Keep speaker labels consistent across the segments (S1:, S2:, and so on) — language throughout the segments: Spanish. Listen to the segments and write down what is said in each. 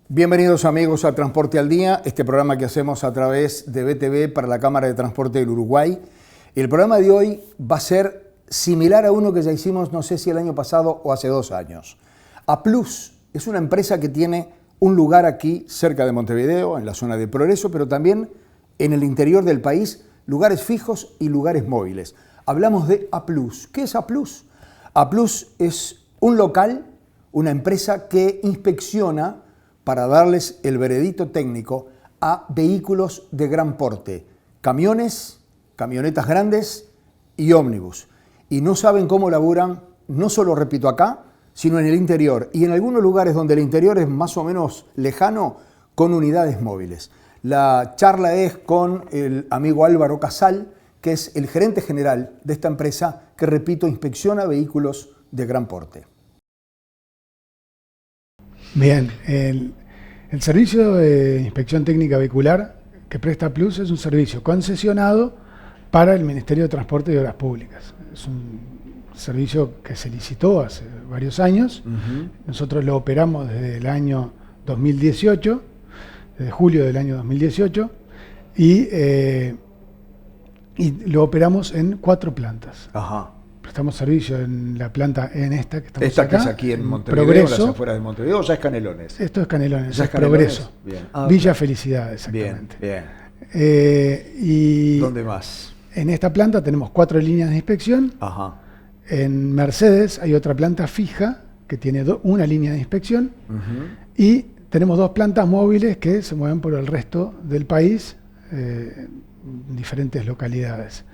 S1: Bienvenidos amigos a Transporte al Día, este programa que hacemos a través de BTV para la Cámara de Transporte del Uruguay. El programa de hoy va a ser similar a uno que ya hicimos, no sé si el año pasado o hace 2 años. Aplus es una empresa que tiene un lugar aquí cerca de Montevideo, en la zona de Progreso, pero también en el interior del país, lugares fijos y lugares móviles. Hablamos de Aplus. ¿Qué es Aplus? Aplus es un local, una empresa que inspecciona para darles el veredicto técnico a vehículos de gran porte, camiones, camionetas grandes y ómnibus. Y no saben cómo laburan, no solo, repito, acá, sino en el interior y en algunos lugares donde el interior es más o menos lejano, con unidades móviles. La charla es con el amigo Álvaro Casal, que es el gerente general de esta empresa que, repito, inspecciona vehículos de gran porte.
S2: Bien, el servicio de inspección técnica vehicular que presta Aplus es un servicio concesionado para el Ministerio de Transporte y Obras Públicas. Es un servicio que se licitó hace varios años. Nosotros lo operamos desde el año 2018, desde julio del año 2018, y lo operamos en 4 plantas.
S1: Ajá.
S2: Prestamos servicio en la planta, en esta que estamos
S1: Esta
S2: acá,
S1: que es aquí en Montevideo,
S2: Progreso.
S1: las afueras de Montevideo, o ya es Canelones.
S2: Esto es Canelones,
S1: ¿Ya
S2: es
S1: Canelones?
S2: Progreso.
S1: Bien.
S2: Villa Felicidad, exactamente.
S1: Bien.
S2: Y
S1: ¿Dónde más?
S2: en esta planta tenemos 4 líneas de inspección.
S1: Ajá.
S2: En Mercedes hay otra planta fija que tiene una línea de inspección. Y tenemos 2 plantas móviles que se mueven por el resto del país, en diferentes localidades.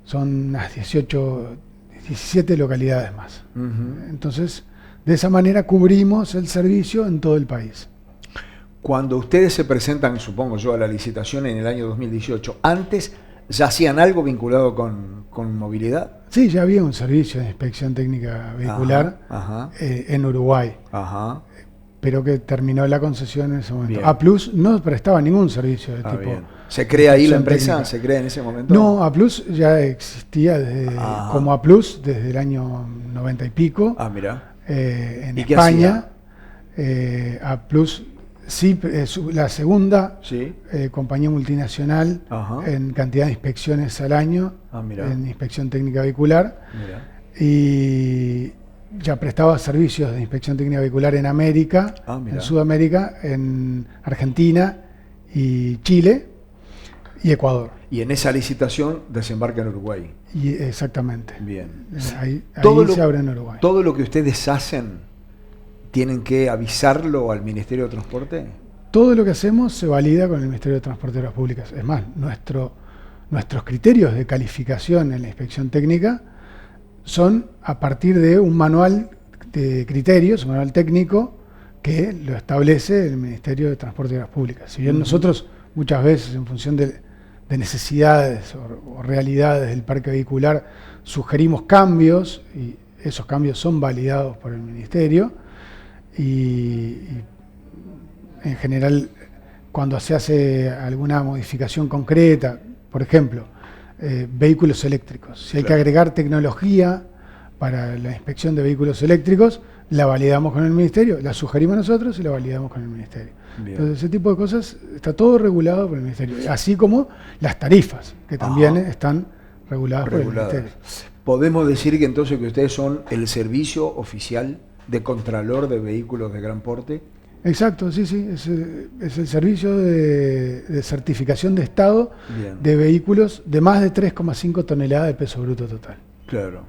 S2: Son unas 17 localidades más. Entonces, de esa manera cubrimos el servicio en todo el país.
S1: Cuando ustedes se presentan, supongo yo, a la licitación en el año 2018, ¿antes ya hacían algo vinculado con movilidad?
S2: Sí, ya había un servicio de inspección técnica vehicular en Uruguay, pero que terminó la concesión en ese momento.
S1: Bien.
S2: Aplus no prestaba ningún servicio de tipo.
S1: Bien. ¿Se crea ahí la empresa?
S2: Técnica.
S1: ¿Se crea en ese momento?
S2: No, Aplus ya existía como Aplus desde el año 90 y pico.
S1: Mira.
S2: En
S1: ¿Y qué
S2: España, Aplus sí, la segunda compañía multinacional en cantidad de inspecciones al año, en inspección técnica vehicular. Y ya prestaba servicios de inspección técnica vehicular en América, en Sudamérica, en Argentina y Chile y Ecuador.
S1: Y en esa licitación desembarca en Uruguay.
S2: Exactamente.
S1: Bien.
S2: Ahí se abre en Uruguay.
S1: ¿Todo lo que ustedes hacen tienen que avisarlo al Ministerio de Transporte?
S2: Todo lo que hacemos se valida con el Ministerio de Transporte y Obras Públicas. Es más, nuestros criterios de calificación en la inspección técnica son a partir de un manual de criterios, un manual técnico que lo establece el Ministerio de Transporte y Obras Públicas. Si bien nosotros muchas veces, en función de necesidades o realidades del parque vehicular, sugerimos cambios y esos cambios son validados por el Ministerio, y en general cuando se hace alguna modificación concreta, por ejemplo, vehículos eléctricos, si hay que agregar tecnología para la inspección de vehículos eléctricos, la validamos con el Ministerio, la sugerimos nosotros y la validamos con el Ministerio. Bien. Entonces ese tipo de cosas está todo regulado por el Ministerio, así como las tarifas, que también están reguladas por el Ministerio.
S1: ¿Podemos decir que entonces que ustedes son el servicio oficial de contralor de vehículos de gran porte?
S2: Exacto, sí, es el servicio de certificación de estado de vehículos de más de 3,5 toneladas de peso bruto total.
S1: Claro.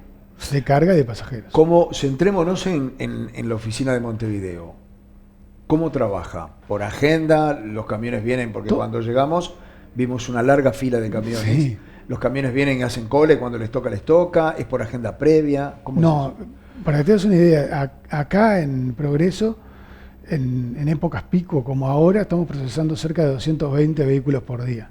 S2: De carga y de pasajeros.
S1: Centrémonos en la oficina de Montevideo. ¿Cómo trabaja? ¿Por agenda? ¿Los camiones vienen? Porque cuando llegamos vimos una larga fila de camiones. Sí. ¿Los camiones vienen y hacen cole cuando les toca? ¿Es por agenda previa?
S2: No, para que te des una idea, acá en Progreso, en épocas pico como ahora, estamos procesando cerca de 220 vehículos por día.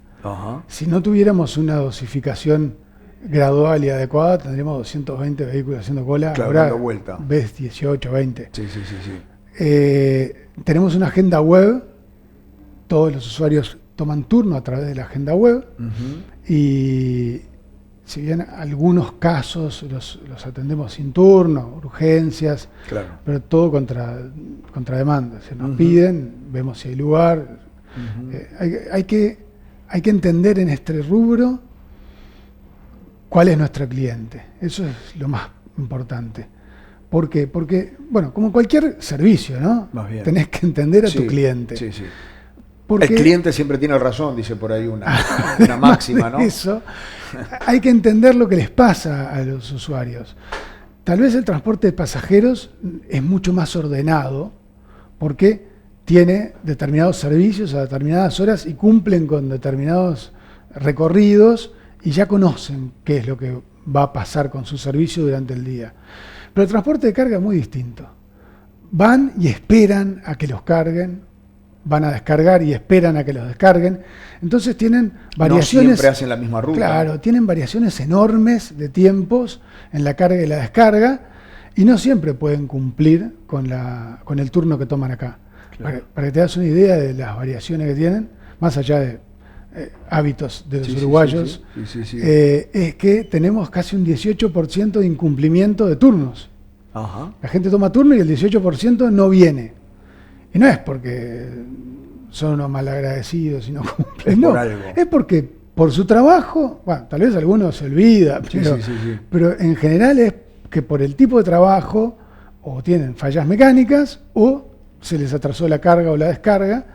S2: Si no tuviéramos una dosificación gradual y adecuada, tendríamos 220 vehículos haciendo cola.
S1: Claro,
S2: ahora
S1: dando vuelta.
S2: Ves 18, 20.
S1: Sí.
S2: Tenemos una agenda web, todos los usuarios toman turno a través de la agenda web y si bien algunos casos los atendemos sin turno, urgencias,
S1: claro,
S2: pero todo contra demanda. Se nos piden, vemos si hay lugar. Hay que entender en este rubro cuál es nuestro cliente. Eso es lo más importante. ¿Por qué? Porque, bueno, como cualquier servicio, ¿no?
S1: Más bien.
S2: Tenés que entender a tu cliente.
S1: Sí, sí.
S2: Porque
S1: el cliente siempre tiene razón, dice por ahí una máxima, ¿no?
S2: Eso, hay que entender lo que les pasa a los usuarios. Tal vez el transporte de pasajeros es mucho más ordenado porque tiene determinados servicios a determinadas horas y cumplen con determinados recorridos y ya conocen qué es lo que va a pasar con su servicio durante el día. Pero el transporte de carga es muy distinto. Van y esperan a que los carguen, van a descargar y esperan a que los descarguen. Entonces tienen variaciones.
S1: No siempre hacen la misma ruta.
S2: Claro, tienen variaciones enormes de tiempos en la carga y la descarga y no siempre pueden cumplir con el turno que toman acá. Claro. Para que te das una idea de las variaciones que tienen, más allá de hábitos de los uruguayos, es que tenemos casi un 18% de incumplimiento de turnos.
S1: Ajá.
S2: La gente toma turno y el 18% no viene. Y no es porque son unos malagradecidos y no cumplen, no, es porque por su trabajo, bueno, tal vez alguno se olvida, pero en general es que por el tipo de trabajo o tienen fallas mecánicas o se les atrasó la carga o la descarga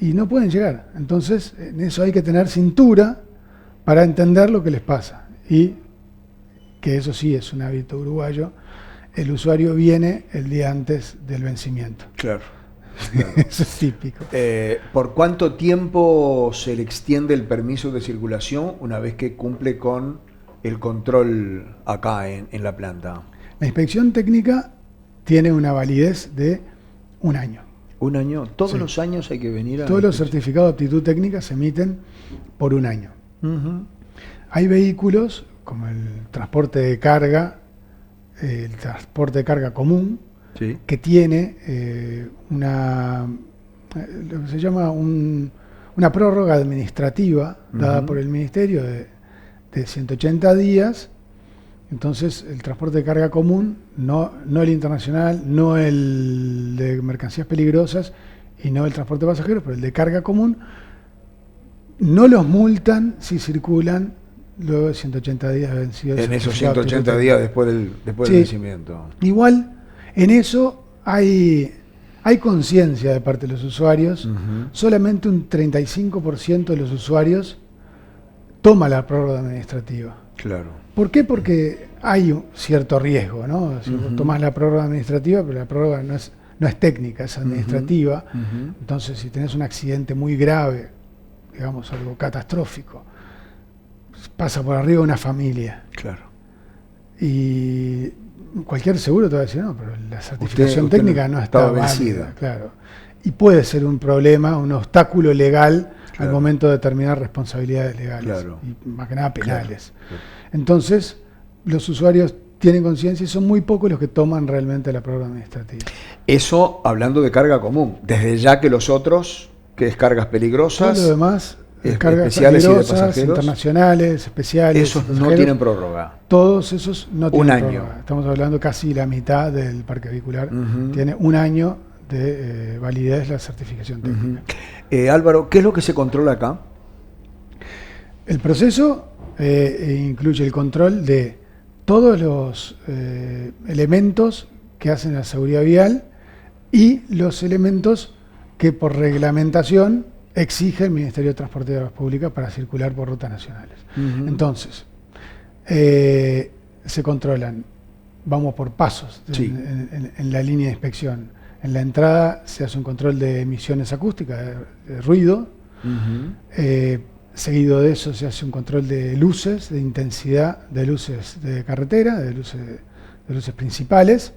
S2: y no pueden llegar. Entonces, en eso hay que tener cintura para entender lo que les pasa. Y que eso sí es un hábito uruguayo, el usuario viene el día antes del vencimiento.
S1: Claro.
S2: Eso es típico.
S1: ¿Por cuánto tiempo se le extiende el permiso de circulación una vez que cumple con el control acá en la planta?
S2: La inspección técnica tiene una validez de 1 año.
S1: ¿1 año? ¿Todos los años hay que venir a...?
S2: Todos los certificados de aptitud técnica se emiten por 1 año. Hay vehículos como el transporte de carga, el transporte de carga común, que tiene lo que se llama una prórroga administrativa dada por el Ministerio de 180 días. Entonces, el transporte de carga común, no el internacional, no el de mercancías peligrosas y no el transporte de pasajeros, pero el de carga común, no los multan si circulan luego de 180 días vencidos.
S1: En esos 180 días después del vencimiento.
S2: Igual, en eso hay conciencia de parte de los usuarios. Solamente un 35% de los usuarios toma la prórroga administrativa.
S1: Claro.
S2: ¿Por qué? Porque hay un cierto riesgo, ¿no? Si vos tomás la prórroga administrativa, pero la prórroga no es técnica, es administrativa. Entonces, si tenés un accidente muy grave, digamos algo catastrófico, pasa por arriba una familia.
S1: Claro.
S2: Y cualquier seguro te va a decir, no, pero la certificación técnica no está vencida. Claro. Y puede ser un problema, un obstáculo legal al momento de determinar responsabilidades legales, y más que nada penales. Entonces, los usuarios tienen conciencia y son muy pocos los que toman realmente la prórroga administrativa.
S1: Eso hablando de carga común, desde ya que los otros, que es cargas peligrosas,
S2: todo lo demás, cargas
S1: especiales y de pasajeros,
S2: internacionales, especiales,
S1: esos no tienen prórroga.
S2: Todos esos no tienen prórroga.
S1: 1 año.
S2: Estamos hablando casi la mitad del parque vehicular tiene 1 año de validez la certificación técnica.
S1: Álvaro, ¿qué es lo que se controla acá?
S2: El proceso incluye el control de todos los elementos que hacen la seguridad vial y los elementos que por reglamentación exige el Ministerio de Transporte y Obras Públicas para circular por rutas nacionales. Entonces, se controlan, vamos por pasos en la línea de inspección. En la entrada se hace un control de emisiones acústicas, de ruido. Seguido de eso se hace un control de luces, de intensidad de luces de carretera, de luces principales.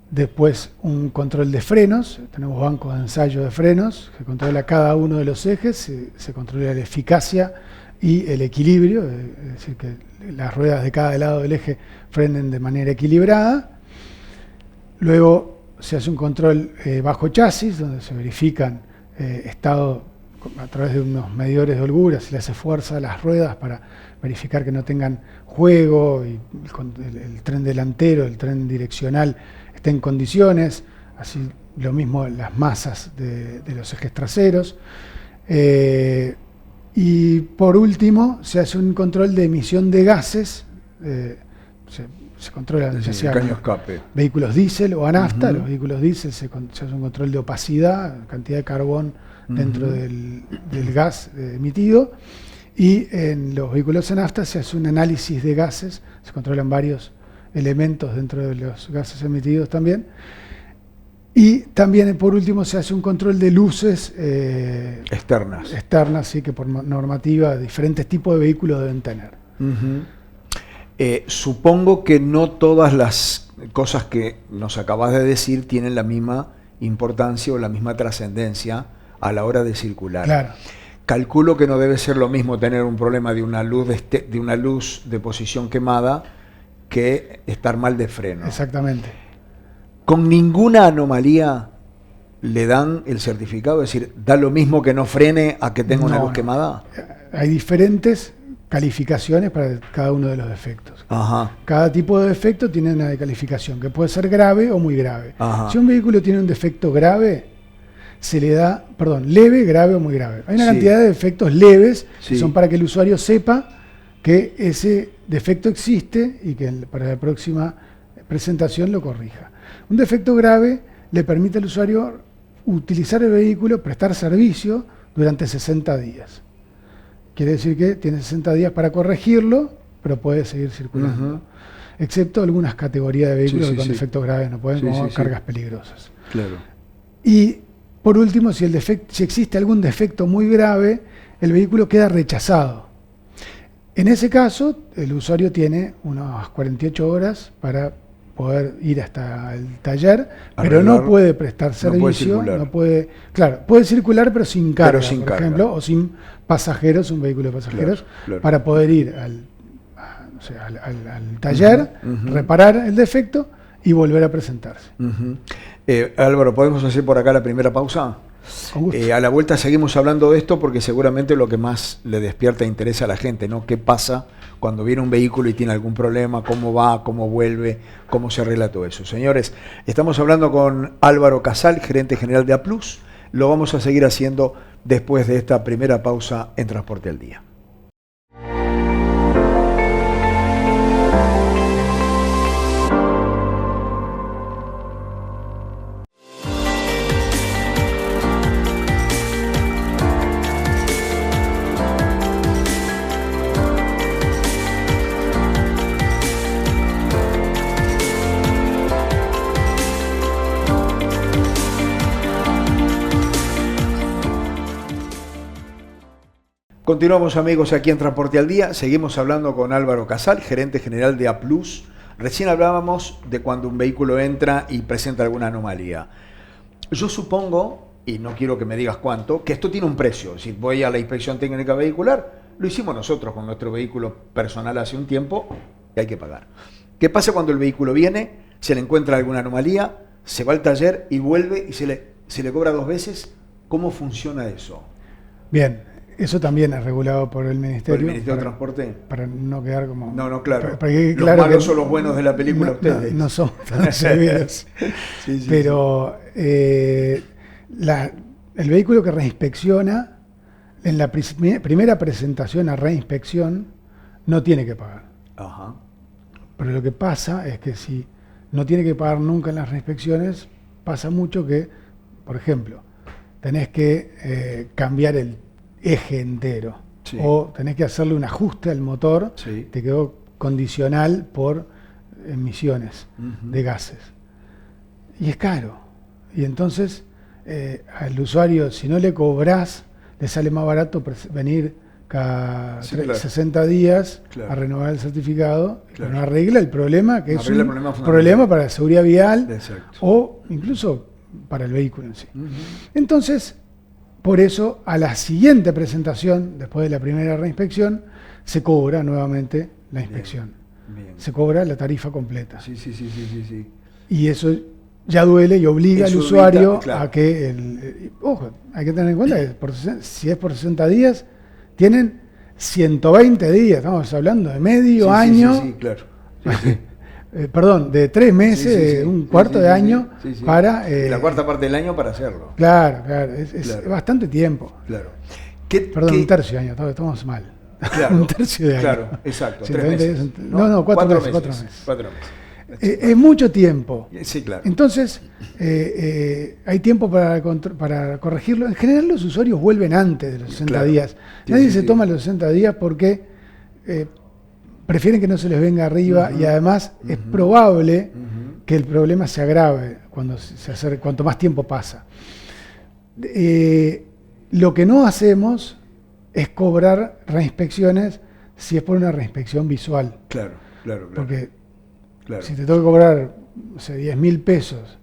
S2: Después un control de frenos, tenemos bancos de ensayo de frenos, que controla cada uno de los ejes, se controla la eficacia y el equilibrio, es decir, que las ruedas de cada lado del eje frenen de manera equilibrada. Luego se hace un control bajo chasis, donde se verifican estado a través de unos medidores de holgura, se le hace fuerza a las ruedas para verificar que no tengan juego, y el tren delantero, el tren direccional esté en condiciones, así lo mismo las masas de los ejes traseros. Y por último, se hace un control de emisión de gases, se controlan ya sea vehículos diésel o a nafta. Los vehículos diésel se hace un control de opacidad, cantidad de carbón dentro del gas emitido, y en los vehículos a nafta se hace un análisis de gases, se controlan varios elementos dentro de los gases emitidos también. Y también, por último, se hace un control de luces externas, sí, que por normativa diferentes tipos de vehículos deben tener.
S1: Supongo que no todas las cosas que nos acabas de decir tienen la misma importancia o la misma trascendencia a la hora de circular.
S2: Claro.
S1: Calculo que no debe ser lo mismo tener un problema de una luz de posición quemada que estar mal de freno.
S2: Exactamente.
S1: Con ninguna anomalía le dan el certificado, es decir, da lo mismo que no frene a que tenga una luz quemada.
S2: Hay diferentes calificaciones para cada uno de los defectos.
S1: Ajá.
S2: Cada tipo de defecto tiene una calificación que puede ser grave o muy grave.
S1: Ajá.
S2: Si un vehículo tiene un defecto grave, se le da, leve, grave o muy grave. Hay una cantidad de defectos leves que son para que el usuario sepa que ese defecto existe y que para la próxima presentación lo corrija. Un defecto grave le permite al usuario utilizar el vehículo, prestar servicio durante 60 días. Quiere decir que tiene 60 días para corregirlo, pero puede seguir circulando. Excepto algunas categorías de vehículos que con defectos graves no pueden, como cargas peligrosas.
S1: Claro.
S2: Y por último, si existe algún defecto muy grave, el vehículo queda rechazado. En ese caso, el usuario tiene unas 48 horas para poder ir hasta el taller, pero no puede prestar servicio, puede circular pero sin carga, por ejemplo, o sin pasajeros, un vehículo de pasajeros, para poder ir al taller, reparar el defecto y volver a presentarse.
S1: Álvaro, ¿podemos hacer por acá la primera pausa? A la vuelta seguimos hablando de esto porque seguramente lo que más le despierta interés a la gente, ¿no? ¿Qué pasa cuando viene un vehículo y tiene algún problema? ¿Cómo va? ¿Cómo vuelve? ¿Cómo se arregla todo eso? Señores, estamos hablando con Álvaro Casal, gerente general de A+. Lo vamos a seguir haciendo después de esta primera pausa en Transporte al Día. Continuamos, amigos, aquí en Transporte al Día. Seguimos hablando con Álvaro Casal, gerente general de A+. Recién hablábamos de cuando un vehículo entra y presenta alguna anomalía. Yo supongo, y no quiero que me digas cuánto, que esto tiene un precio. Si voy a la inspección técnica vehicular, lo hicimos nosotros con nuestro vehículo personal hace un tiempo, y hay que pagar. ¿Qué pasa cuando el vehículo viene, se le encuentra alguna anomalía, se va al taller y vuelve y se le cobra 2 veces? ¿Cómo funciona eso?
S2: Bien. Eso también es regulado por el Ministerio. ¿Por el
S1: Ministerio de Transporte?
S2: Para no quedar como...
S1: No, claro.
S2: Los
S1: malos son los buenos de la película, ustedes.
S2: No son tan severos. Pero el vehículo que reinspecciona, en la primera presentación a reinspección, no tiene que pagar.
S1: Ajá.
S2: Pero lo que pasa es que si no tiene que pagar nunca en las reinspecciones, pasa mucho que, por ejemplo, tenés que cambiar el eje entero, o tenés que hacerle un ajuste al motor, te quedó condicional por emisiones de gases. Y es caro. Y entonces al usuario, si no le cobrás, le sale más barato venir cada 60 días a renovar el certificado, que no arregla el problema, que es un problema para la seguridad vial.
S1: Exacto.
S2: O incluso para el vehículo en sí. Entonces, por eso, a la siguiente presentación, después de la primera reinspección, se cobra nuevamente la inspección.
S1: Bien.
S2: Se cobra la tarifa completa.
S1: Sí.
S2: Y eso ya duele y obliga al
S1: Eso
S2: usuario
S1: claro.
S2: a que... ojo, hay que tener en cuenta que si es por 60 días, tienen 120 días, estamos hablando de medio año,
S1: Sí, claro. Sí.
S2: Perdón, de 3 meses, un cuarto de año para...
S1: y la cuarta parte del año para hacerlo.
S2: Claro, es bastante tiempo.
S1: Claro.
S2: Perdón, un tercio de año, estamos mal.
S1: Claro,
S2: un tercio de año.
S1: Claro, exacto.
S2: 3 meses.
S1: No,
S2: 4 meses. 4 meses. Es mucho tiempo.
S1: Sí, claro.
S2: Entonces, hay tiempo para corregirlo. En general, los usuarios vuelven antes de los 60 días. Nadie se toma los 60 días porque prefieren que no se les venga arriba y además es probable que el problema se agrave cuanto más tiempo pasa. Lo que no hacemos es cobrar reinspecciones si es por una reinspección visual.
S1: Claro.
S2: Porque si te tengo que cobrar 10.000 pesos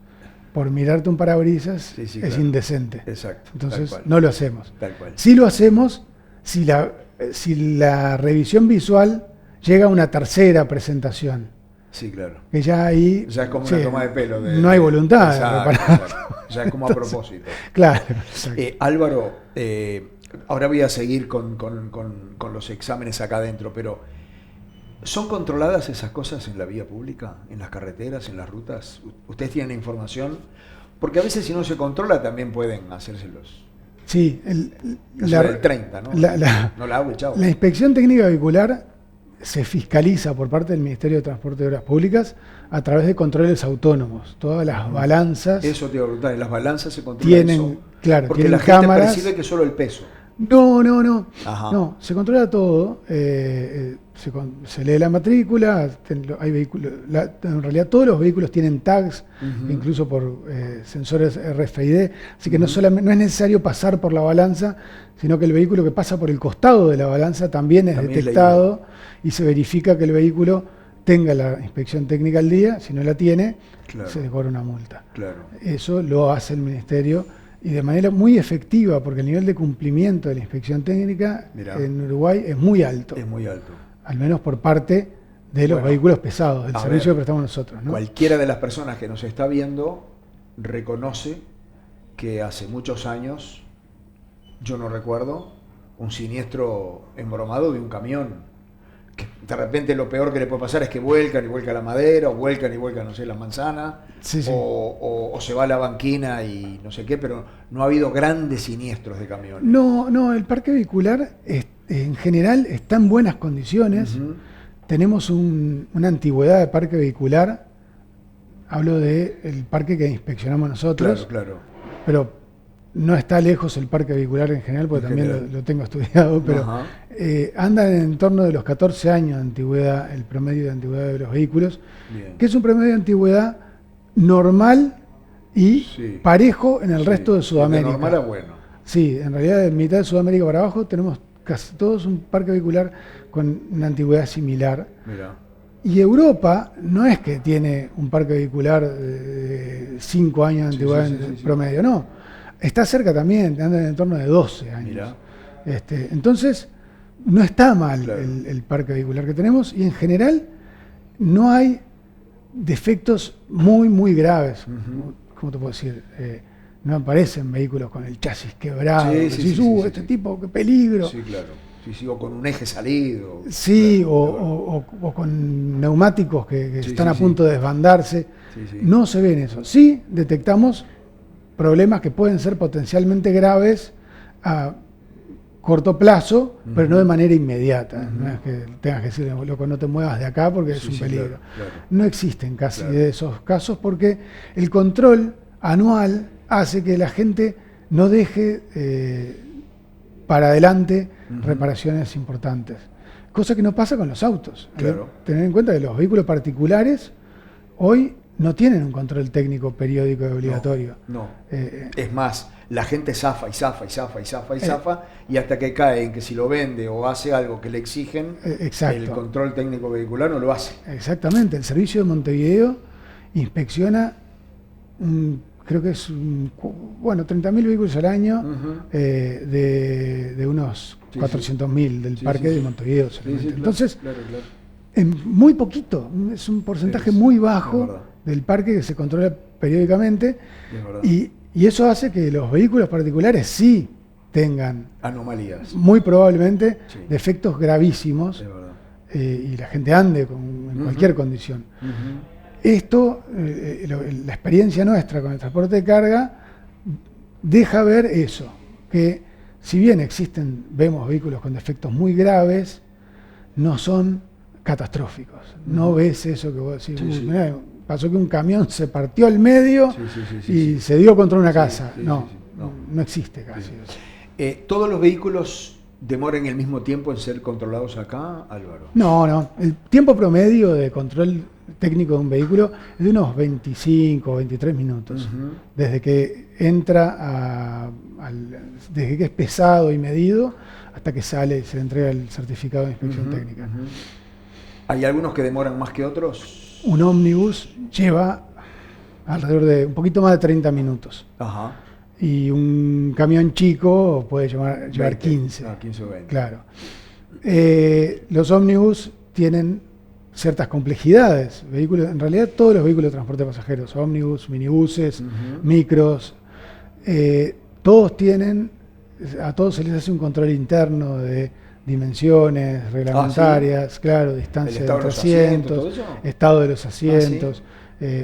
S2: por mirarte un parabrisas, es indecente.
S1: Exacto.
S2: Entonces no lo hacemos.
S1: Tal cual.
S2: Sí lo hacemos si la revisión visual llega a una tercera presentación.
S1: Sí, claro.
S2: Que ya ahí...
S1: Ya es como una toma de pelo.
S2: No hay voluntad.
S1: Exacto. Ya es como a propósito.
S2: Claro.
S1: Álvaro, ahora voy a seguir con los exámenes acá adentro, pero ¿son controladas esas cosas en la vía pública, en las carreteras, en las rutas? ¿Ustedes tienen información? Porque a veces si no se controla también pueden hacérselos.
S2: Sí.
S1: El 30, ¿no? No la hago, chao.
S2: La inspección técnica vehicular se fiscaliza por parte del Ministerio de Transporte y Obras Públicas a través de controles autónomos. Todas las balanzas...
S1: Eso te iba a preguntar, ¿en las balanzas se controla eso?
S2: Claro,
S1: porque
S2: tienen
S1: la gente
S2: cámaras.
S1: percibe que solo el peso.
S2: No, se controla todo, se lee la matrícula, hay vehículos, en realidad todos los vehículos tienen tags, incluso por sensores RFID, así que no es necesario pasar por la balanza, sino que el vehículo que pasa por el costado de la balanza también es detectado y se verifica que el vehículo tenga la inspección técnica al día. Si no la tiene, se le cobra una multa.
S1: Claro.
S2: Eso lo hace el Ministerio y de manera muy efectiva, porque el nivel de cumplimiento de la inspección técnica en Uruguay es muy alto.
S1: Es muy alto.
S2: Al menos por parte de los vehículos pesados, del servicio que prestamos nosotros, ¿no?
S1: Cualquiera de las personas que nos está viendo reconoce que hace muchos años, yo no recuerdo, un siniestro embromado de un camión. Que de repente lo peor que le puede pasar es que vuelcan y vuelca la madera, o vuelcan y vuelcan, no sé, la manzana, o se va a la banquina y no sé qué, pero no ha habido grandes siniestros de camiones.
S2: No, el parque vehicular en general está en buenas condiciones. Tenemos una antigüedad de parque vehicular, hablo del parque que inspeccionamos nosotros, pero no está lejos el parque vehicular en general, porque también lo tengo estudiado, pero andan en torno de los 14 años de antigüedad, el promedio de antigüedad de los vehículos, que es un promedio de antigüedad normal y parejo en el resto de Sudamérica.
S1: Normal a bueno.
S2: Sí, en realidad de mitad de Sudamérica para abajo tenemos casi todos un parque vehicular con una antigüedad similar.
S1: Mirá.
S2: Y Europa no es que tiene un parque vehicular de 5 años de antigüedad en promedio, no. Está cerca también, anda en torno de 12 años. Entonces, no está mal el parque vehicular que tenemos y en general no hay defectos muy graves. ¿Cómo te puedo decir? No aparecen vehículos con el chasis quebrado. Este tipo, qué peligro.
S1: Sí, claro. O con un eje salido.
S2: Sí, o con neumáticos que están a punto de desbandarse. No se ven eso. Sí, detectamos problemas que pueden ser potencialmente graves a corto plazo, pero no de manera inmediata. No es que tengas que decir, loco, no te muevas de acá porque es un peligro. No existen casi de esos casos porque el control anual hace que la gente no deje para adelante reparaciones importantes. Cosa que no pasa con los autos. Tener en cuenta que los vehículos particulares hoy no tienen un control técnico periódico y obligatorio.
S1: No. Es más, la gente zafa y hasta que cae en que si lo vende o hace algo que le exigen, el control técnico vehicular no lo hace.
S2: Exactamente. El servicio de Montevideo inspecciona, creo que es 30.000 vehículos al año de unos 400.000 del parque de Montevideo. Entonces, muy poquito, es un porcentaje muy bajo del parque que se controla periódicamente, y eso hace que los vehículos particulares sí tengan
S1: anomalías,
S2: muy probablemente defectos gravísimos, y la gente ande en cualquier condición. Esto, la experiencia nuestra con el transporte de carga deja ver eso, que si bien vemos vehículos con defectos muy graves, no son catastróficos. No ves eso que vos decís, mirá, pasó que un camión se partió al medio y se dio contra una casa. No existe casi eso.
S1: ¿Todos los vehículos demoran el mismo tiempo en ser controlados acá, Álvaro?
S2: No. El tiempo promedio de control técnico de un vehículo es de unos 25 o 23 minutos. Desde que entra desde que es pesado y medido hasta que sale y se le entrega el certificado de inspección técnica.
S1: ¿Hay algunos que demoran más que otros?
S2: Un ómnibus lleva alrededor de un poquito más de 30 minutos. Y un camión chico puede llevar 15.
S1: 15 o 20.
S2: Claro. Los ómnibus tienen ciertas complejidades. En realidad todos los vehículos de transporte de pasajeros, ómnibus, minibuses, micros, a todos se les hace un control interno de dimensiones reglamentarias, distancia entre asientos, estado de los asientos,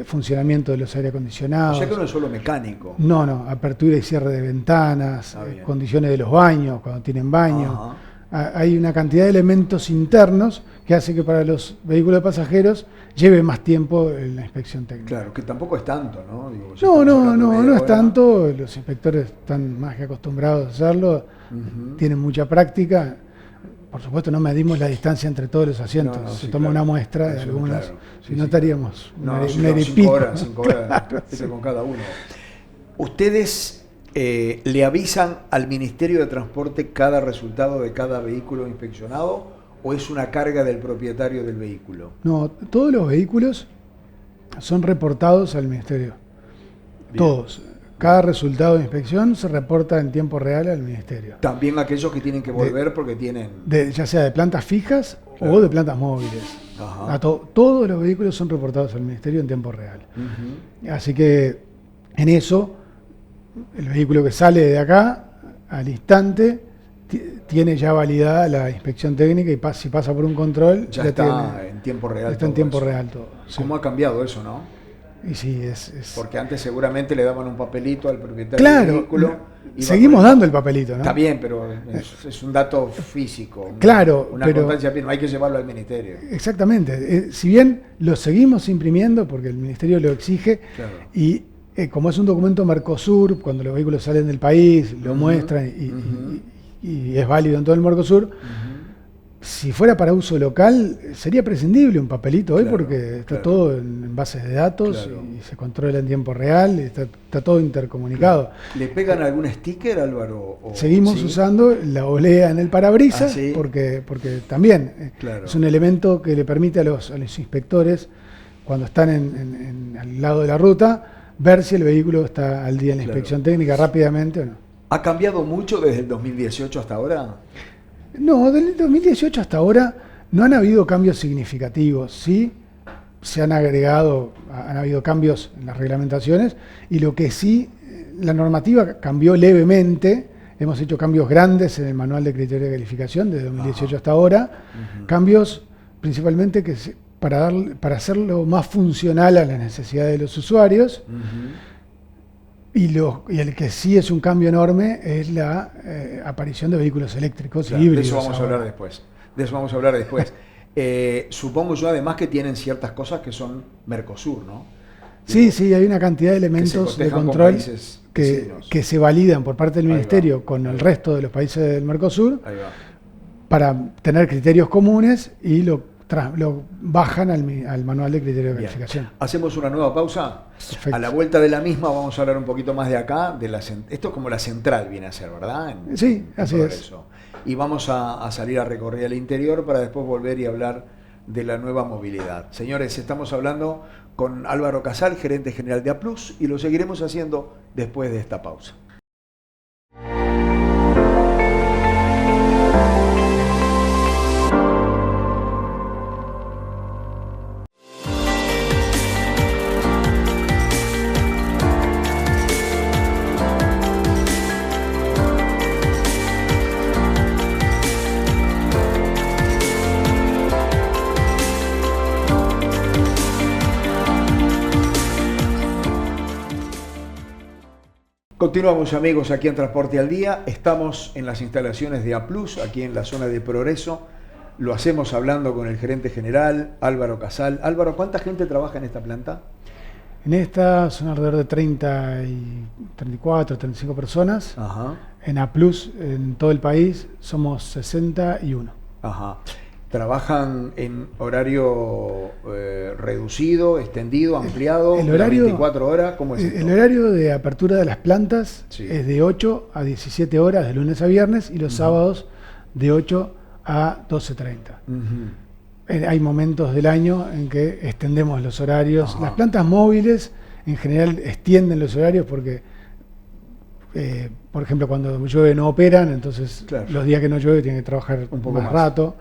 S2: funcionamiento de los aire acondicionados.
S1: O sea que no es solo mecánico.
S2: No, apertura y cierre de ventanas, condiciones de los baños, cuando tienen baño. Hay una cantidad de elementos internos que hace que para los vehículos de pasajeros lleve más tiempo en la inspección técnica.
S1: Claro, que tampoco es tanto, ¿no?
S2: No es tanto. Los inspectores están más que acostumbrados a hacerlo, tienen mucha práctica. Por supuesto, no medimos la distancia entre todos los asientos. Se toma una muestra de algunos, si no estaríamos
S1: cinco horas con cada uno. ¿Ustedes le avisan al Ministerio de Transporte cada resultado de cada vehículo inspeccionado o es una carga del propietario del vehículo?
S2: No, todos los vehículos son reportados al Ministerio. Bien. Todos. Cada resultado de inspección se reporta en tiempo real al Ministerio.
S1: También aquellos que tienen que volver porque tienen...
S2: ya sea de plantas fijas o de plantas móviles. Todos los vehículos son reportados al Ministerio en tiempo real. Así que en eso, el vehículo que sale de acá, al instante, tiene ya validada la inspección técnica y si pasa por un control...
S1: Ya está en tiempo real.
S2: Está en tiempo real todo.
S1: ¿Cómo ha cambiado eso, no?
S2: Y sí,
S1: porque antes seguramente le daban un papelito al propietario del vehículo.
S2: Seguimos dando el papelito, ¿no?
S1: Está bien, pero es un dato físico. Una constancia, no hay que llevarlo al ministerio.
S2: Exactamente. Si bien lo seguimos imprimiendo porque el ministerio lo exige, y como es un documento Mercosur, cuando los vehículos salen del país, lo muestran y es válido en todo el Mercosur, si fuera para uso local, sería prescindible un papelito hoy porque está todo en bases de datos y se controla en tiempo real, está todo intercomunicado.
S1: ¿Le pegan algún sticker, Álvaro?
S2: Seguimos usando la olea en el parabrisas porque también es un elemento que le permite a los inspectores, cuando están al lado de la ruta, ver si el vehículo está al día en la inspección técnica rápidamente o no.
S1: ¿Ha cambiado mucho desde el 2018 hasta ahora?
S2: No, del 2018 hasta ahora no han habido cambios significativos, sí han habido cambios en las reglamentaciones y lo que sí, la normativa cambió levemente, hemos hecho cambios grandes en el manual de criterio de calificación desde 2018 hasta ahora, cambios principalmente para hacerlo más funcional a las necesidades de los usuarios. Y el que sí es un cambio enorme es la aparición de vehículos eléctricos y híbridos.
S1: De eso vamos a hablar después. Supongo yo además que tienen ciertas cosas que son Mercosur, ¿no?
S2: Sí, hay una cantidad de elementos de control que se validan por parte del Ministerio con el resto de los países del Mercosur para tener criterios comunes y lo bajan al manual de criterio de calificación.
S1: Hacemos una nueva pausa.
S2: Perfecto.
S1: A la vuelta de la misma vamos a hablar un poquito más de acá. Esto es como la central viene a ser, ¿verdad?
S2: Sí, así es.
S1: Y vamos a salir a recorrer el interior para después volver y hablar de la nueva movilidad. Señores, estamos hablando con Álvaro Casal, gerente general de Aplus, y lo seguiremos haciendo después de esta pausa. Continuamos, amigos, aquí en Transporte al Día. Estamos en las instalaciones de A+, aquí en la zona de Progreso. Lo hacemos hablando con el gerente general, Álvaro Casal. Álvaro, ¿cuánta gente trabaja en esta planta?
S2: En esta son alrededor de 34, 35 personas.
S1: Ajá.
S2: En A+, en todo el país, somos 61.
S1: Ajá. ¿Trabajan en horario reducido, extendido, ampliado?
S2: El horario,
S1: 24 horas, ¿cómo es esto?
S2: El horario de apertura de las plantas
S1: Sí.
S2: es de 8 a 17 horas, de lunes a viernes, y los sábados de 8 a 12:30. Hay momentos del año en que extendemos los horarios.
S1: Ajá.
S2: Las plantas móviles en general extienden los horarios porque, por ejemplo, cuando llueve no operan, entonces
S1: Claro.
S2: los días que no llueve tienen que trabajar
S1: Un poco
S2: más
S1: más.
S2: rato.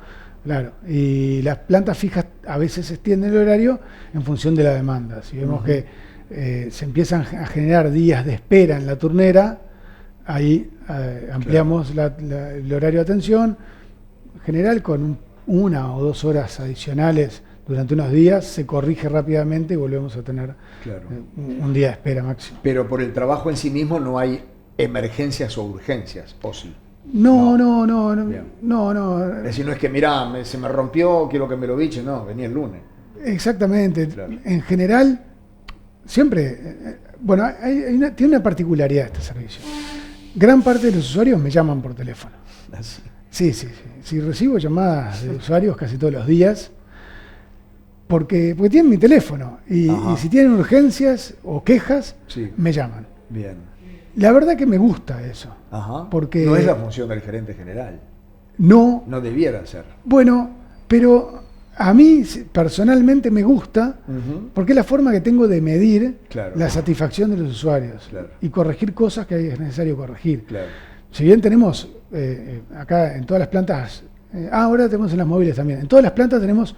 S2: Claro. Y las plantas fijas a veces extienden el horario en función de la demanda. Si vemos que se empiezan a generar días de espera en la turnera, ahí ampliamos el horario de atención. En general, con 1 o 2 horas adicionales durante unos días, se corrige rápidamente y volvemos a tener
S1: Claro.
S2: un día de espera máximo.
S1: Pero por el trabajo en sí mismo no hay emergencias o urgencias, ¿o sí?
S2: No.
S1: Bien.
S2: No.
S1: Es decir, no es que, mirá, se me rompió, quiero que me lo biche, no, venía el lunes.
S2: Exactamente.
S1: Claro.
S2: En general, siempre, bueno, tiene una particularidad este servicio. Gran parte de los usuarios me llaman por teléfono.
S1: Así.
S2: Sí. Si recibo llamadas de usuarios casi todos los días, porque tienen mi teléfono y si tienen urgencias o quejas,
S1: Sí.
S2: me llaman.
S1: Bien.
S2: La verdad que me gusta eso.
S1: Ajá.
S2: Porque
S1: no es la función del gerente general.
S2: No,
S1: debiera ser.
S2: bueno, pero a mí personalmente me gusta porque es la forma que tengo de medir
S1: Claro.
S2: la satisfacción de los usuarios
S1: Claro.
S2: y corregir cosas que es necesario corregir.
S1: Claro.
S2: Si bien tenemos acá en todas las plantas, ahora tenemos en las móviles también, en todas las plantas tenemos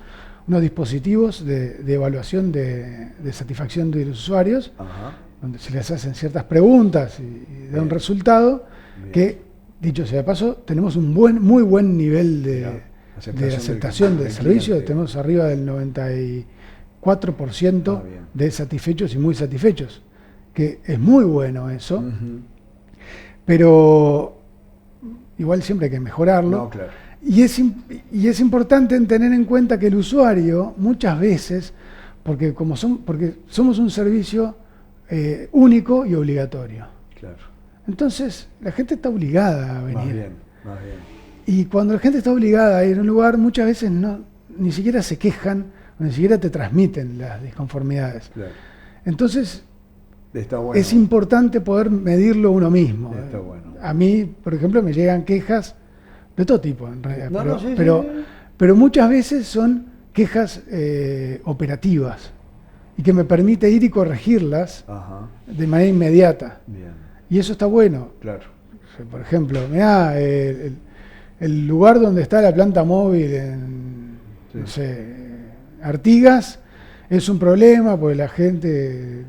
S2: unos dispositivos de evaluación de satisfacción de los usuarios,
S1: Ajá.
S2: donde se les hacen ciertas preguntas y da un resultado.
S1: Bien.
S2: Que, dicho sea de paso, tenemos un muy buen nivel de aceptación del servicio.
S1: cliente.
S2: Tenemos arriba del 94%
S1: bien.
S2: de satisfechos y muy satisfechos, que es muy bueno eso, pero igual siempre hay que mejorarlo.
S1: No, claro.
S2: Y es importante tener en cuenta que el usuario muchas veces, porque somos un servicio único y obligatorio.
S1: Claro.
S2: Entonces, la gente está obligada a venir.
S1: Más bien.
S2: Y cuando la gente está obligada a ir a un lugar, muchas veces ni siquiera se quejan, ni siquiera te transmiten las disconformidades.
S1: Claro.
S2: Entonces,
S1: Está bueno.
S2: es importante poder medirlo uno mismo.
S1: Está bueno.
S2: A mí, por ejemplo, me llegan quejas de todo tipo, en realidad.
S1: Sí.
S2: Pero muchas veces son quejas operativas y que me permite ir y corregirlas
S1: Ajá.
S2: de manera inmediata.
S1: Bien.
S2: Y eso está bueno.
S1: Claro.
S2: Por ejemplo, mirá, el lugar donde está la planta móvil en,
S1: Sí.
S2: no sé, Artigas, es un problema porque la gente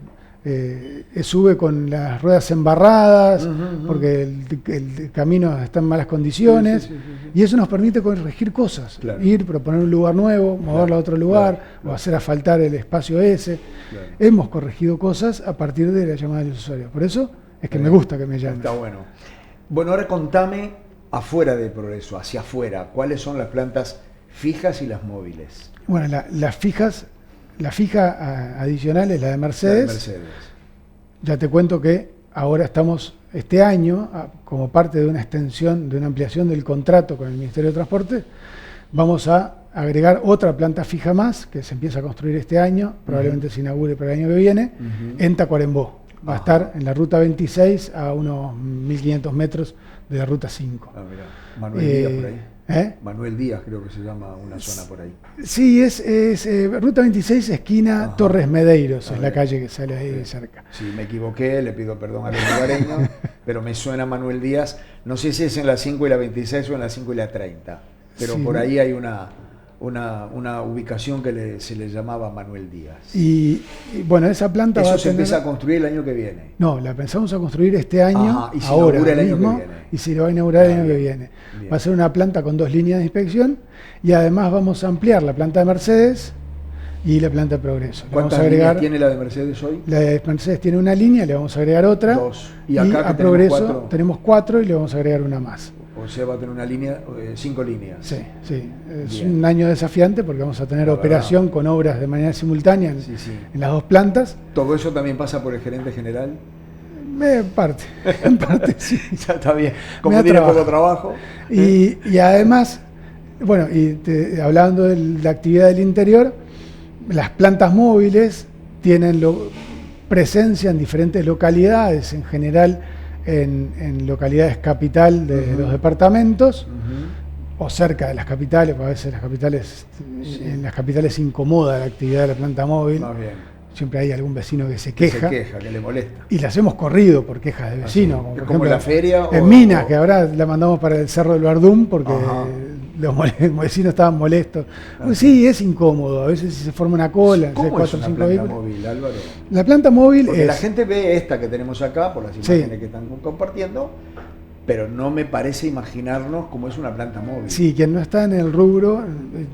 S2: sube con las ruedas embarradas, porque el camino está en malas condiciones,
S1: Sí.
S2: y eso nos permite corregir cosas,
S1: Claro.
S2: ir, proponer un lugar nuevo, moverlo a otro lugar,
S1: claro.
S2: o hacer asfaltar el espacio ese.
S1: Claro.
S2: Hemos corregido cosas a partir de la llamada de los usuarios. Por eso es que me gusta que me llamen.
S1: Está bueno. Bueno, ahora contame afuera de Progreso, hacia afuera, ¿cuáles son las plantas fijas y las móviles?
S2: Bueno, la fija adicional es la de Mercedes.
S1: La de Mercedes.
S2: Ya te cuento que ahora estamos, este año, como parte de una extensión, de una ampliación del contrato con el Ministerio de Transporte, vamos a agregar otra planta fija más, que se empieza a construir este año, probablemente se inaugure para el año que viene, en Tacuarembó. Va a estar en la ruta 26 a unos 1500 metros de la ruta 5.
S1: Ah, mirá. Manuel Díaz por ahí. Manuel Díaz creo que se llama una zona por ahí.
S2: Sí, es ruta 26, esquina Torres Medeiros, es la
S1: bien.
S2: calle que sale ahí de cerca.
S1: Si me equivoqué, le pido perdón a los lugareños, pero me suena Manuel Díaz. No sé si es en la 5 y la 26 o en la 5 y la 30, pero
S2: Sí.
S1: por ahí hay una ubicación que se le llamaba Manuel Díaz.
S2: Y bueno, esa planta va
S1: Eso
S2: a
S1: se
S2: tener...
S1: empieza a construir el año que viene.
S2: No, la pensamos a construir este año,
S1: Ajá, y se
S2: ahora
S1: inaugura el año
S2: mismo,
S1: que viene.
S2: y se lo va a inaugurar el año
S1: bien,
S2: que viene.
S1: bien.
S2: Va a ser una planta con 2 líneas de inspección y además vamos a ampliar la planta de Mercedes y la planta Progreso.
S1: ¿Cuántas líneas tiene la de Mercedes hoy?
S2: La de Mercedes tiene una línea, le vamos a agregar otra.
S1: 2. Y acá
S2: a Progreso tenemos 4 y le vamos a agregar una más.
S1: O sea, va a tener una línea, 5 líneas.
S2: Sí, sí. Es un año desafiante porque vamos a tener operación con obras de manera simultánea en las 2 plantas.
S1: ¿Todo eso también pasa por el gerente general?
S2: En parte sí.
S1: Ya está bien. Como tiene poco trabajo.
S2: Y además, bueno, hablando de la actividad del interior, las plantas móviles tienen presencia en diferentes localidades, en general en localidades capital de los departamentos o cerca de las capitales, porque a veces en las capitales se incomoda la actividad de la planta móvil.
S1: Más bien.
S2: Siempre hay algún vecino que se queja.
S1: Que le molesta.
S2: Y las hemos corrido por quejas de vecinos.
S1: Como,
S2: por
S1: ejemplo, la feria.
S2: En Minas, que ahora la mandamos para el Cerro del Bardum porque los vecinos estaban molestos. Pues sí, es incómodo. A veces si se forma una cola.
S1: ¿Cómo es una planta móvil, Álvaro?
S2: La planta móvil
S1: porque la gente ve esta que tenemos acá, por las imágenes que están compartiendo, pero no me parece imaginarnos cómo es una planta móvil.
S2: Sí, quien no está en el rubro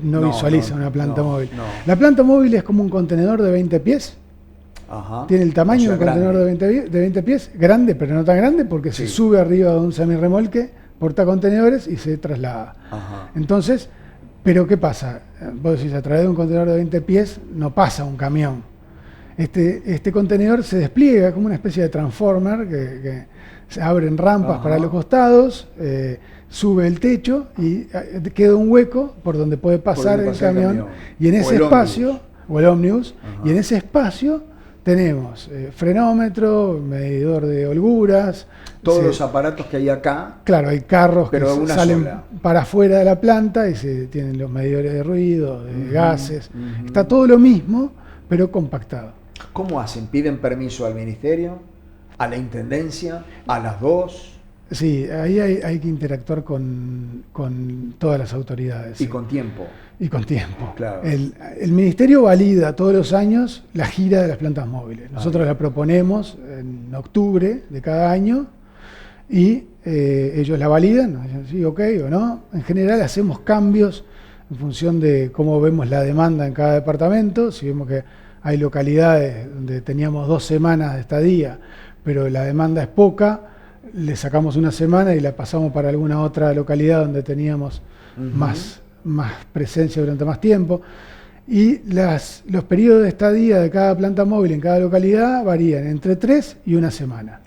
S2: no visualiza una planta móvil. La planta móvil es como un contenedor de 20 pies. Tiene el tamaño de un contenedor de 20 pies, grande, pero no tan grande, porque se sube arriba de un semirremolque, portacontenedores y se traslada. Entonces, ¿pero qué pasa? Vos decís, a través de un contenedor de 20 pies no pasa un camión. Este contenedor se despliega como una especie de transformer que se abren rampas para los costados, sube el techo y queda un hueco por donde puede pasar el camión. Y en ese espacio, o el ómnibus, y en ese espacio tenemos frenómetro, medidor de holguras.
S1: Todos los aparatos que hay acá.
S2: Claro, hay carros que salen para afuera de la planta y se tienen los medidores de ruido, de gases. Está todo lo mismo, pero compactado.
S1: ¿Cómo hacen? ¿Piden permiso al ministerio? ¿A la intendencia? ¿A las dos?
S2: Sí, ahí hay que interactuar con todas las autoridades.
S1: Y con tiempo.
S2: Y con tiempo.
S1: Claro.
S2: El ministerio valida todos los años la gira de las plantas móviles. Nosotros la proponemos en octubre de cada año y ellos la validan, nos dicen sí, ok o no. En general hacemos cambios en función de cómo vemos la demanda en cada departamento. Si vemos que hay localidades donde teníamos 2 semanas de estadía, pero la demanda es poca, le sacamos una semana y la pasamos para alguna otra localidad donde teníamos más presencia durante más tiempo. Y los periodos de estadía de cada planta móvil en cada localidad varían entre 3 y 1 semana.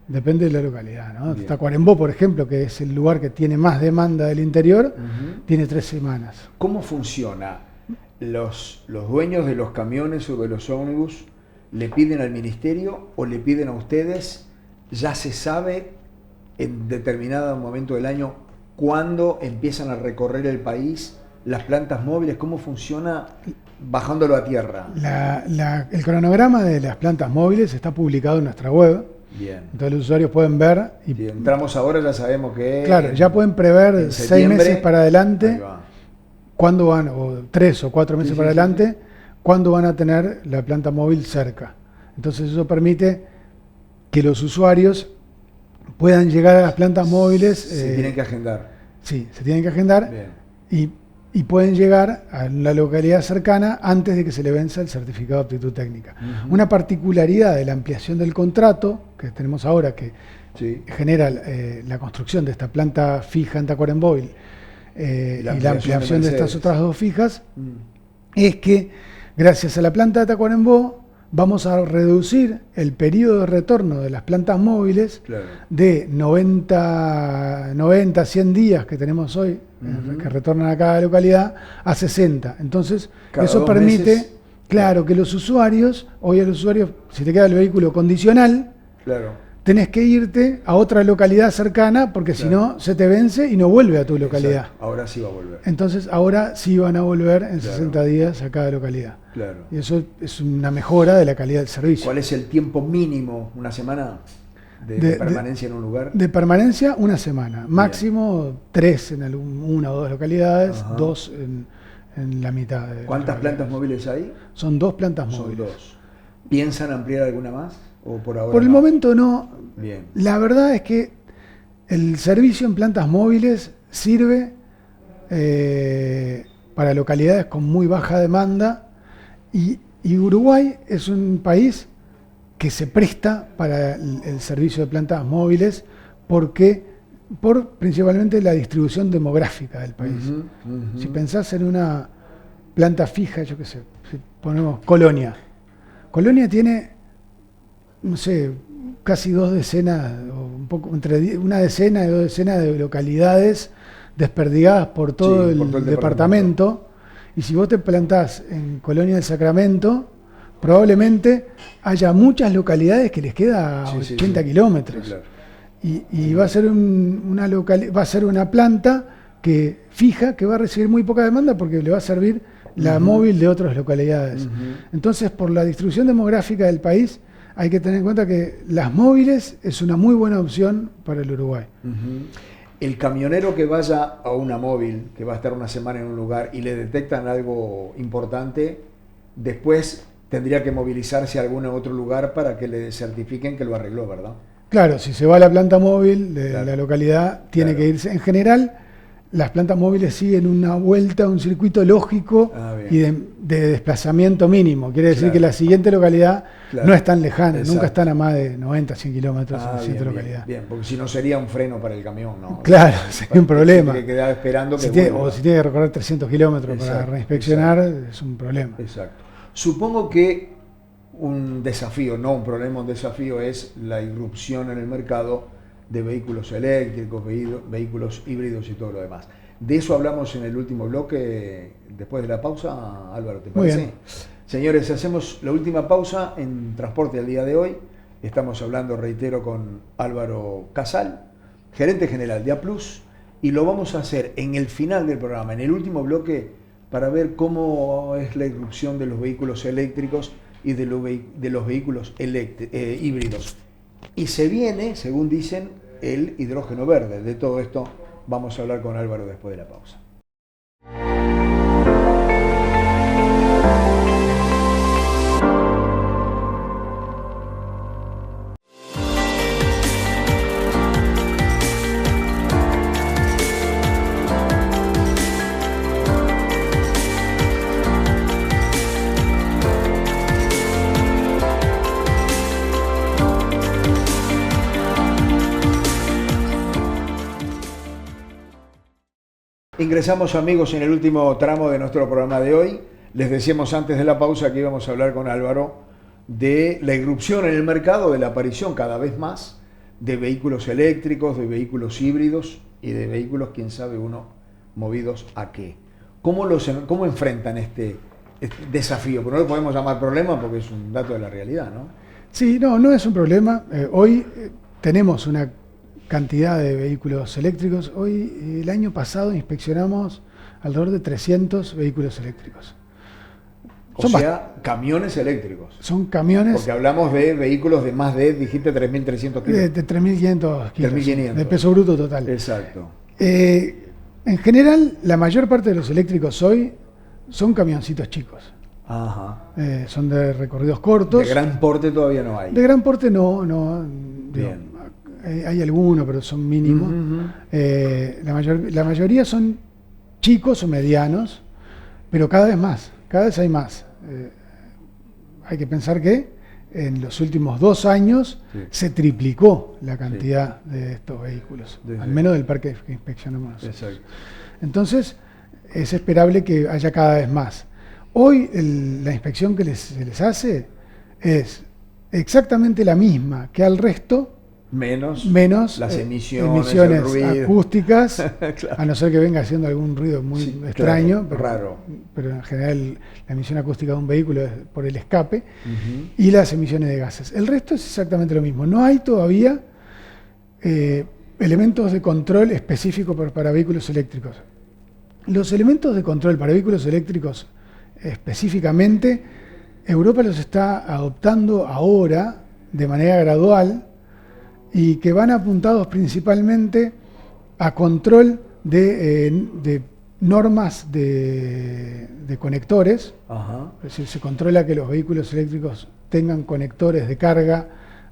S2: Depende de la localidad, ¿no? Tacuarembó, por ejemplo, que es el lugar que tiene más demanda del interior, tiene 3 semanas.
S1: ¿Cómo funciona? ¿Los dueños de los camiones o de los ómnibus le piden al ministerio o le piden a ustedes? ¿Ya se sabe en determinado momento del año cuándo empiezan a recorrer el país las plantas móviles? ¿Cómo funciona bajándolo a tierra?
S2: El cronograma de las plantas móviles está publicado en nuestra web.
S1: Bien.
S2: Entonces los usuarios pueden ver. Y
S1: si entramos ahora ya sabemos que...
S2: Claro, ya pueden prever 6 meses para adelante cuándo van, o 3 o 4 meses para adelante, cuándo van a tener la planta móvil cerca. Entonces eso permite que los usuarios puedan llegar a las plantas móviles.
S1: Se tienen que agendar.
S2: Sí, se tienen que agendar y pueden llegar a la localidad cercana antes de que se le venza el certificado de aptitud técnica. Una particularidad de la ampliación del contrato que tenemos ahora, que genera la construcción de esta planta fija en Tacuarembó y la ampliación de estas otras 2 fijas, es que gracias a la planta de Tacuarembó vamos a reducir el periodo de retorno de las plantas móviles de 90, 100 días que tenemos hoy, que retornan a cada localidad, a 60. Entonces, eso permite, que los usuarios, hoy a los usuarios, si te queda el vehículo condicional, tenés que irte a otra localidad cercana porque si no se te vence y no vuelve a tu localidad.
S1: Exacto. Ahora sí va a volver.
S2: Entonces ahora sí van a volver en 60 días a cada localidad. Y eso es una mejora de la calidad del servicio.
S1: ¿Cuál es el tiempo mínimo, una semana, de permanencia en un lugar?
S2: De permanencia, 1 semana. Máximo 3 en una o 2 localidades, 2 en la mitad.
S1: ¿Cuántas plantas móviles hay?
S2: Son 2 plantas móviles.
S1: Son 2. ¿Piensan ampliar alguna más? ¿O por ahora
S2: por el momento no.
S1: Bien.
S2: La verdad es que el servicio en plantas móviles sirve para localidades con muy baja demanda Y Uruguay es un país que se presta para el servicio de plantas móviles por principalmente la distribución demográfica del país. Si pensás en una planta fija, yo qué sé, si ponemos Colonia. Colonia tiene, no sé, casi 2 decenas, o un poco entre 1 decena y 2 decenas de localidades desperdigadas por todo el departamento. Y si vos te plantás en Colonia del Sacramento, probablemente haya muchas localidades que les queda 80 kilómetros. Sí, claro. Y va a ser va a ser una planta fija que va a recibir muy poca demanda porque le va a servir la móvil de otras localidades. Entonces, por la distribución demográfica del país, hay que tener en cuenta que las móviles es una muy buena opción para el Uruguay.
S1: El camionero que vaya a una móvil, que va a estar una semana en un lugar y le detectan algo importante, después tendría que movilizarse a algún otro lugar para que le certifiquen que lo arregló, ¿verdad?
S2: Claro, si se va a la planta móvil de la localidad, tiene que irse. En general, las plantas móviles siguen una vuelta, un circuito lógico y de desplazamiento mínimo. Quiere decir que la siguiente localidad no es tan lejana, nunca están a más de 90, 100 kilómetros en la siguiente localidad.
S1: Bien, porque si no sería un freno para el camión, ¿no?
S2: Claro, sería un problema.
S1: Tiene que quedar esperando que
S2: o si tiene que recorrer 300 kilómetros para reinspeccionar, es un problema.
S1: Exacto. Supongo que un desafío, no un problema, un desafío es la irrupción en el mercado de vehículos eléctricos, vehículos híbridos y todo lo demás. De eso hablamos en el último bloque, después de la pausa, Álvaro, ¿te parece? Muy bien. Señores, hacemos la última pausa en Transporte al día de hoy. Estamos hablando, reitero, con Álvaro Casal, gerente general de A+, y lo vamos a hacer en el final del programa, en el último bloque, para ver cómo es la irrupción de los vehículos eléctricos y de los vehículos híbridos. Y se viene, según dicen, el hidrógeno verde. De todo esto vamos a hablar con Álvaro después de la pausa. Ingresamos, amigos, en el último tramo de nuestro programa de hoy. Les decíamos antes de la pausa que íbamos a hablar con Álvaro de la irrupción en el mercado, de la aparición cada vez más de vehículos eléctricos, de vehículos híbridos y de vehículos, quién sabe uno, movidos a qué. ¿Cómo enfrentan este desafío? Pero no lo podemos llamar problema porque es un dato de la realidad, ¿no?
S2: Sí, no es un problema. Hoy tenemos una cantidad de vehículos eléctricos. Hoy, el año pasado, inspeccionamos alrededor de 300 vehículos eléctricos.
S1: Camiones eléctricos.
S2: Son camiones.
S1: Porque hablamos de vehículos de más de, dijiste, 3.300 kilos.
S2: De 3.500 kilos.
S1: 3.500.
S2: De peso bruto total.
S1: Exacto.
S2: En general, la mayor parte de los eléctricos hoy son camioncitos chicos.
S1: Ajá.
S2: Son de recorridos cortos.
S1: De gran porte todavía no hay.
S2: De gran porte no. Bien. Hay algunos, pero son mínimos. La mayoría son chicos o medianos, pero cada vez hay más. Hay que pensar que en los últimos 2 años se triplicó la cantidad de estos vehículos, al menos del parque que inspeccionamos nosotros. Exacto. Entonces, es esperable que haya cada vez más. Hoy la inspección que se les hace es exactamente la misma que al resto, menos las emisiones el ruido acústicas, claro. A no ser que venga haciendo algún ruido muy extraño,
S1: raro.
S2: Pero en general la emisión acústica de un vehículo es por el escape, y las emisiones de gases. El resto es exactamente lo mismo. No hay todavía elementos de control específicos para vehículos eléctricos. Los elementos de control para vehículos eléctricos específicamente, Europa los está adoptando ahora de manera gradual, y que van apuntados principalmente a control de normas de conectores. Ajá. Es decir, se controla que los vehículos eléctricos tengan conectores de carga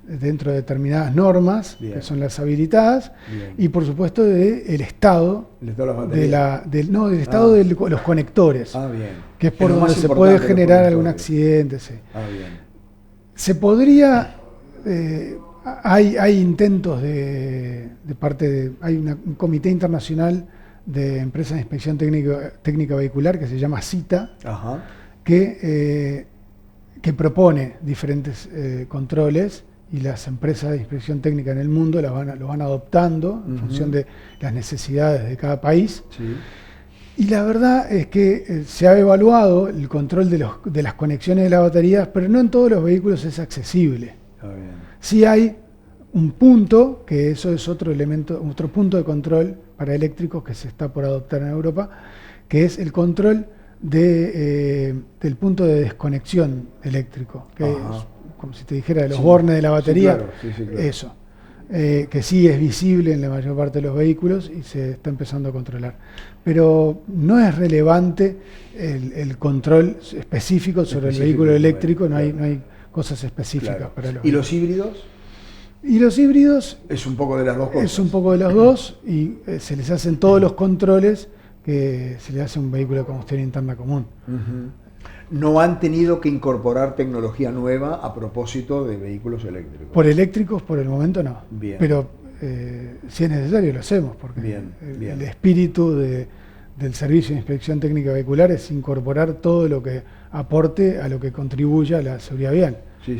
S2: dentro de determinadas normas,
S1: Bien.
S2: que son las habilitadas,
S1: Bien.
S2: y por supuesto del estado
S1: ¿Les doy las baterías?
S2: del estado de los conectores,
S1: Bien.
S2: que es por
S1: lo
S2: donde
S1: más
S2: se puede
S1: importante, los
S2: generar algún
S1: conectores.
S2: accidente. Sí.
S1: Bien.
S2: Se podría, hay intentos de parte de, hay un comité internacional de empresas de inspección técnica vehicular que se llama CITA,
S1: Ajá.
S2: que propone diferentes controles, y las empresas de inspección técnica en el mundo lo van adoptando en función de las necesidades de cada país.
S1: Sí.
S2: Y la verdad es que se ha evaluado el control de las conexiones de las baterías, pero no en todos los vehículos es accesible.
S1: Bien.
S2: Sí hay un punto, que eso es otro elemento, otro punto de control para eléctricos que se está por adoptar en Europa, que es el control del punto de desconexión eléctrico, que es como si te dijera de los bornes de la batería.
S1: Sí, claro.
S2: Eso, que sí es visible en la mayor parte de los vehículos y se está empezando a controlar. Pero no es relevante el control específico sobre el vehículo eléctrico, no hay cosas específicas para los
S1: ¿Y los híbridos?
S2: Y los híbridos
S1: Es un poco de las dos cosas.
S2: es un poco de las dos, y se les hacen todos los controles que se le hace a un vehículo de combustión interna común.
S1: No han tenido que incorporar tecnología nueva a propósito de vehículos eléctricos.
S2: Por eléctricos, por el momento no.
S1: Bien.
S2: Pero si es necesario lo hacemos, porque el espíritu del Servicio de Inspección Técnica Vehicular es incorporar todo lo que aporte a lo que contribuya a la seguridad vial.
S1: Sí.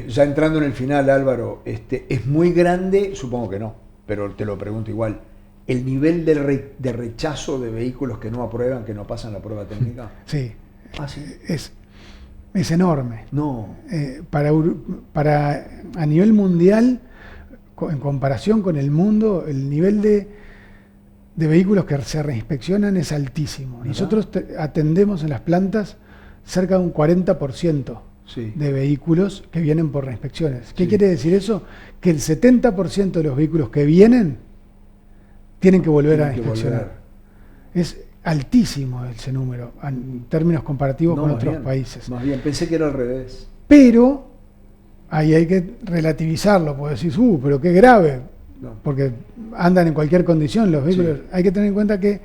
S1: Ya entrando en el final, Álvaro, ¿es muy grande? Supongo que no, pero te lo pregunto igual. ¿El nivel de rechazo de vehículos que no aprueban, que no pasan la prueba técnica?
S2: Sí.
S1: ¿Sí?
S2: Es enorme.
S1: No.
S2: A nivel mundial, en comparación con el mundo, el nivel de vehículos que se reinspeccionan es altísimo. ¿Verdad? Nosotros atendemos en las plantas cerca de un 40% de vehículos que vienen por reinspecciones. ¿Qué quiere decir eso? Que el 70% de los vehículos que vienen tienen que volver a inspeccionar. Es altísimo ese número en términos comparativos con otros países.
S1: Más bien, pensé que era al revés.
S2: Pero ahí hay que relativizarlo, porque decís, pero qué grave, porque andan en cualquier condición los vehículos. Hay que tener en cuenta que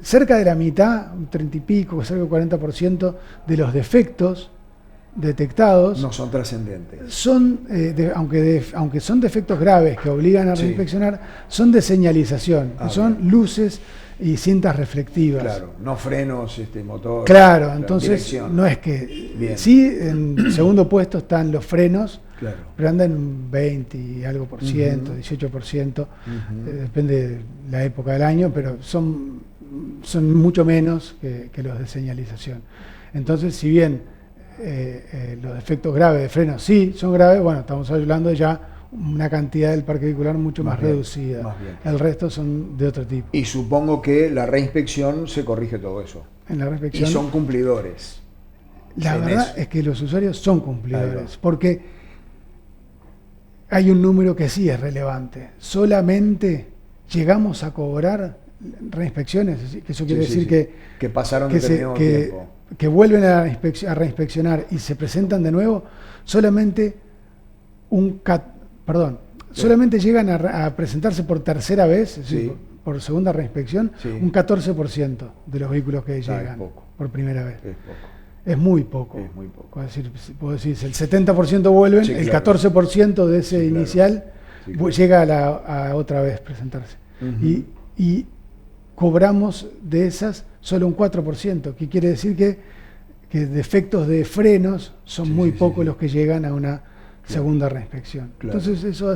S2: cerca de la mitad, un 30 y pico, cerca del 40% de los defectos detectados
S1: no son trascendentes.
S2: Son, aunque son defectos graves que obligan a reinspeccionar, son de señalización, son luces y cintas reflectivas.
S1: Claro, no frenos, motor.
S2: Claro, entonces dirección. No es que... Bien. Sí, en segundo puesto están los frenos, pero andan un 20 y algo por ciento, 18%, depende de la época del año, pero son mucho menos que los de señalización. Entonces, si bien los defectos graves de frenos sí son graves, bueno, estamos hablando de ya una cantidad del parque vehicular mucho más reducida. El resto son de otro tipo.
S1: Y supongo que la reinspección se corrige todo eso.
S2: En la reinspección,
S1: y son cumplidores.
S2: La verdad es que los usuarios son cumplidores, porque hay un número que sí es relevante. Solamente llegamos a cobrar reinspecciones, que eso quiere decir
S1: que pasaron determinado tiempo.
S2: Que vuelven a reinspeccionar y se presentan de nuevo, solamente solamente llegan a presentarse por tercera vez, es decir, por segunda reinspección, un 14% de los vehículos que llegan por primera vez. Es muy poco. Es muy poco. Es decir, puedo decir, el 70% vuelven, el 14% de ese inicial llega a otra vez presentarse. Y cobramos de esas solo un 4%, que quiere decir que defectos de frenos son muy pocos los que llegan a una segunda reinspección. Entonces eso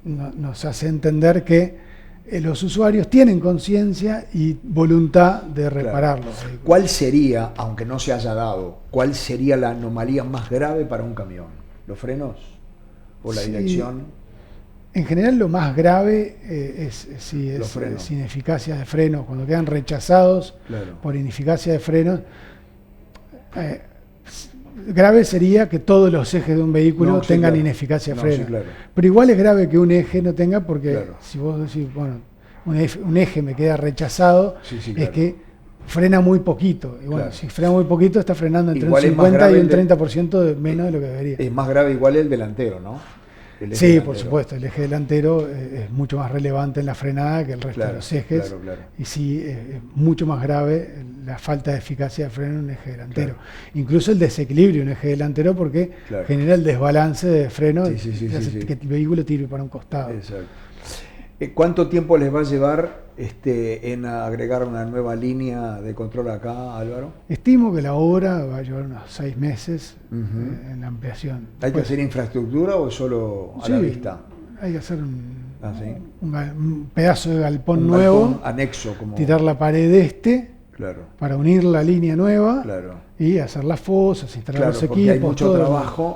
S2: nos hace entender que los usuarios tienen conciencia y voluntad de repararlo.
S1: ¿Cuál sería, aunque no se haya dado, cuál sería la anomalía más grave para un camión? ¿Los frenos? ¿O la dirección?
S2: En general lo más grave es ineficacia de frenos. Cuando quedan rechazados por ineficacia de frenos, grave sería que todos los ejes de un vehículo tengan ineficacia de frenos. Pero igual es grave que un eje no tenga, porque si vos decís, bueno, un eje me queda rechazado, es que frena muy poquito. Y bueno,
S1: Claro.
S2: si frena muy poquito, está frenando entre
S1: Igual
S2: un
S1: es más
S2: 50 y un
S1: grave
S2: 30% menos de lo que debería.
S1: Es más grave igual el delantero, ¿no? El eje
S2: Sí,
S1: delantero.
S2: por supuesto, el eje delantero es mucho más relevante en la frenada que el resto de los ejes.
S1: Claro, claro.
S2: Y sí, es mucho más grave la falta de eficacia de freno en un eje delantero.
S1: Claro.
S2: Incluso el desequilibrio en un eje delantero porque
S1: Claro.
S2: genera el desbalance de freno
S1: Sí, sí, sí,
S2: y hace
S1: sí, sí.
S2: que el vehículo tire para un costado.
S1: Exacto. ¿Cuánto tiempo les va a llevar en agregar una nueva línea de control acá, Álvaro?
S2: Estimo que la obra va a llevar unos 6 meses
S1: Ujú.
S2: en la ampliación.
S1: ¿Hay que
S2: Después,
S1: hacer infraestructura o solo a la
S2: sí,
S1: vista?
S2: hay que hacer
S1: Ah, sí.
S2: un pedazo de galpón
S1: Un
S2: nuevo,
S1: galpón anexo, como.
S2: tirar la pared
S1: Claro,
S2: para unir la línea nueva
S1: claro.
S2: y hacer las fosas, instalar
S1: Claro,
S2: los
S1: porque
S2: equipos.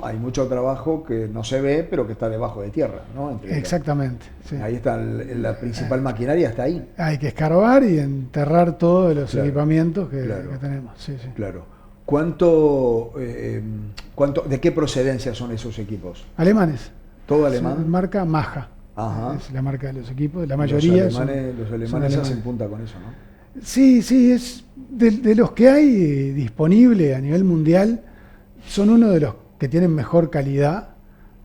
S1: hay mucho trabajo que no se ve, pero que está debajo de tierra, ¿no?
S2: Exactamente. Sí.
S1: Ahí está la principal maquinaria, está ahí.
S2: Hay que escarbar y enterrar todos los
S1: Claro,
S2: equipamientos que
S1: claro.
S2: tenemos. Sí, sí.
S1: Claro. ¿De qué procedencia son esos equipos?
S2: Alemanes.
S1: ¿Todo
S2: Sí,
S1: alemán?
S2: marca Maja.
S1: Ajá.
S2: Es la marca de los equipos. La mayoría
S1: Los alemanes
S2: son
S1: hacen punta con eso, ¿no?
S2: Sí, sí, es de los que hay disponible a nivel mundial, son uno de los que tienen mejor calidad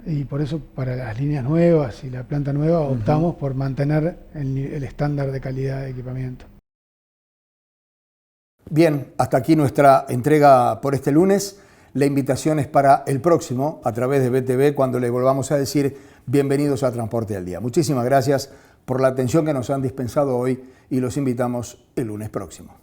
S2: y por eso para las líneas nuevas y la planta nueva optamos por mantener el estándar de calidad de equipamiento.
S1: Bien, hasta aquí nuestra entrega por este lunes. La invitación es para el próximo a través de BTV cuando les volvamos a decir bienvenidos a Transporte al Día. Muchísimas gracias por la atención que nos han dispensado hoy y los invitamos el lunes próximo.